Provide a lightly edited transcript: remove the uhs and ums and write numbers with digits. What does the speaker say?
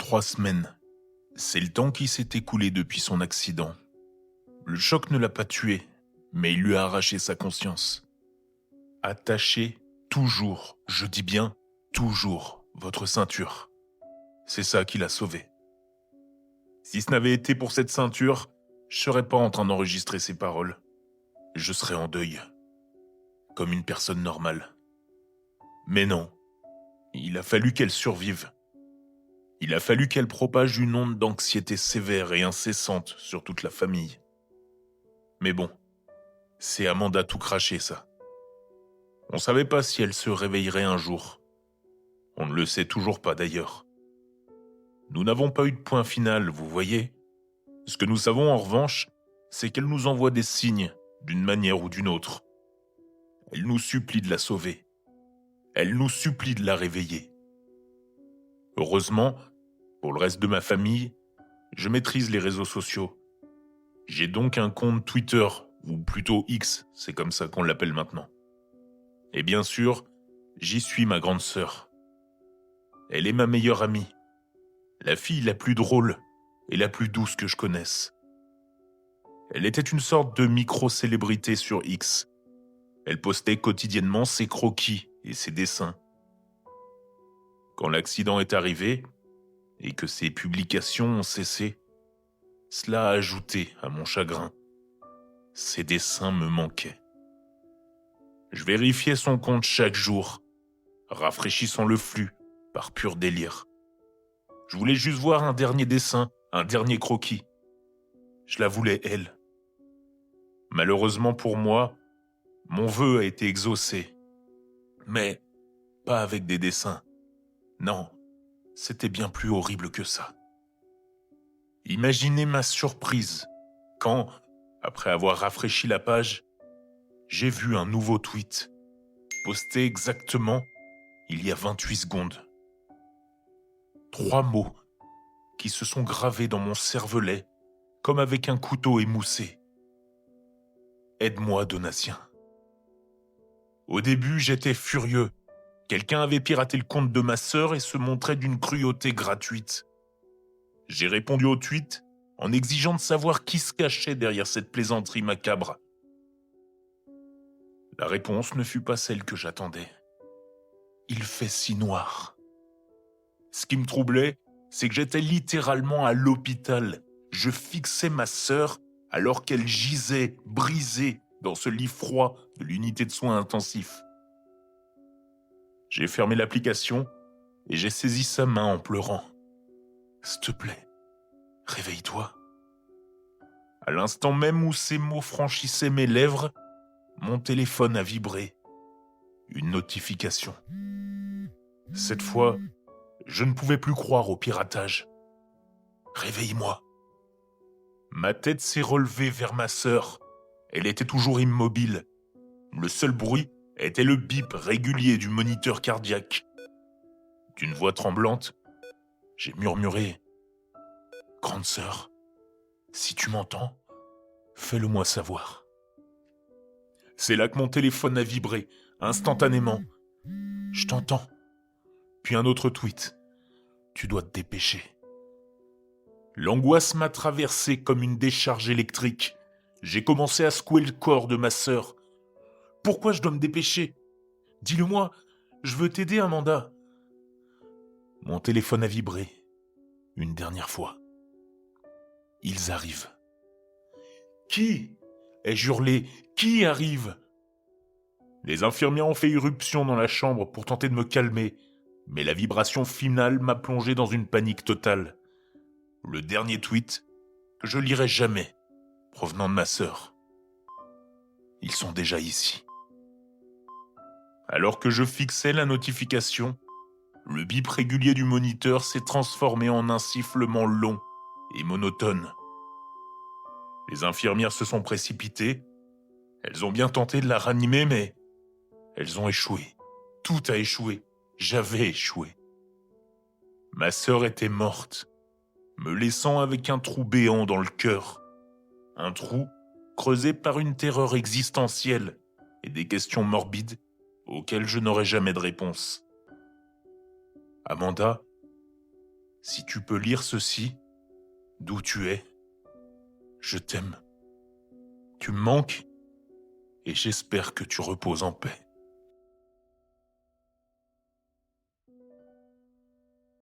3 semaines. C'est le temps qui s'est écoulé depuis son accident. Le choc ne l'a pas tué, mais il lui a arraché sa conscience. Attachez toujours, je dis bien toujours, votre ceinture. C'est ça qui l'a sauvé. Si ce n'avait été pour cette ceinture, je serais pas en train d'enregistrer ces paroles. Je serais en deuil, comme une personne normale. Mais non, il a fallu qu'elle survive. Il a fallu qu'elle propage une onde d'anxiété sévère et incessante sur toute la famille. Mais bon, c'est Amanda tout craché, ça. On savait pas si elle se réveillerait un jour. On ne le sait toujours pas d'ailleurs. Nous n'avons pas eu de point final, vous voyez. Ce que nous savons en revanche, c'est qu'elle nous envoie des signes, d'une manière ou d'une autre. Elle nous supplie de la sauver. Elle nous supplie de la réveiller. Heureusement, pour le reste de ma famille, je maîtrise les réseaux sociaux. J'ai donc un compte Twitter, ou plutôt X, c'est comme ça qu'on l'appelle maintenant. Et bien sûr, j'y suis ma grande sœur. Elle est ma meilleure amie, la fille la plus drôle et la plus douce que je connaisse. Elle était une sorte de micro-célébrité sur X. Elle postait quotidiennement ses croquis et ses dessins. Quand l'accident est arrivé, et que ses publications ont cessé, cela a ajouté à mon chagrin. Ses dessins me manquaient. Je vérifiais son compte chaque jour, rafraîchissant le flux par pur délire. Je voulais juste voir un dernier dessin, un dernier croquis. Je la voulais, elle. Malheureusement pour moi, mon vœu a été exaucé. Mais pas avec des dessins. Non, c'était bien plus horrible que ça. Imaginez ma surprise quand, après avoir rafraîchi la page, j'ai vu un nouveau tweet, posté exactement il y a 28 secondes. 3 mots qui se sont gravés dans mon cervelet comme avec un couteau émoussé. Aide-moi, Donatien. Au début, j'étais furieux. Quelqu'un avait piraté le compte de ma sœur et se montrait d'une cruauté gratuite. J'ai répondu au tweet en exigeant de savoir qui se cachait derrière cette plaisanterie macabre. La réponse ne fut pas celle que j'attendais. Il fait si noir. Ce qui me troublait, c'est que j'étais littéralement à l'hôpital. Je fixais ma sœur alors qu'elle gisait, brisée, dans ce lit froid de l'unité de soins intensifs. J'ai fermé l'application et j'ai saisi sa main en pleurant. « S'il te plaît, réveille-toi. » À l'instant même où ces mots franchissaient mes lèvres, mon téléphone a vibré. Une notification. Cette fois, je ne pouvais plus croire au piratage. « Réveille-moi. » Ma tête s'est relevée vers ma sœur. Elle était toujours immobile. Le seul bruit était le bip régulier du moniteur cardiaque. D'une voix tremblante, j'ai murmuré « Grande sœur, si tu m'entends, fais-le-moi savoir. » C'est là que mon téléphone a vibré, instantanément. « Je t'entends. » Puis un autre tweet. « Tu dois te dépêcher. » L'angoisse m'a traversé comme une décharge électrique. J'ai commencé à secouer le corps de ma sœur. « Pourquoi je dois me dépêcher ? Dis-le-moi, je veux t'aider, Amanda. » Mon téléphone a vibré, une dernière fois. Ils arrivent. « Qui ?» ai-je hurlé. « Qui arrive ?» Les infirmières ont fait irruption dans la chambre pour tenter de me calmer, mais la vibration finale m'a plongé dans une panique totale. Le dernier tweet, que je lirai jamais, provenant de ma sœur. Ils sont déjà ici. Alors que je fixais la notification, le bip régulier du moniteur s'est transformé en un sifflement long et monotone. Les infirmières se sont précipitées. Elles ont bien tenté de la ranimer, mais elles ont échoué. Tout a échoué. J'avais échoué. Ma sœur était morte, me laissant avec un trou béant dans le cœur. Un trou creusé par une terreur existentielle et des questions morbides auxquelles je n'aurai jamais de réponse. Amanda, Si tu peux lire ceci, d'où tu es, je t'aime. Tu me manques et j'espère que tu reposes en paix.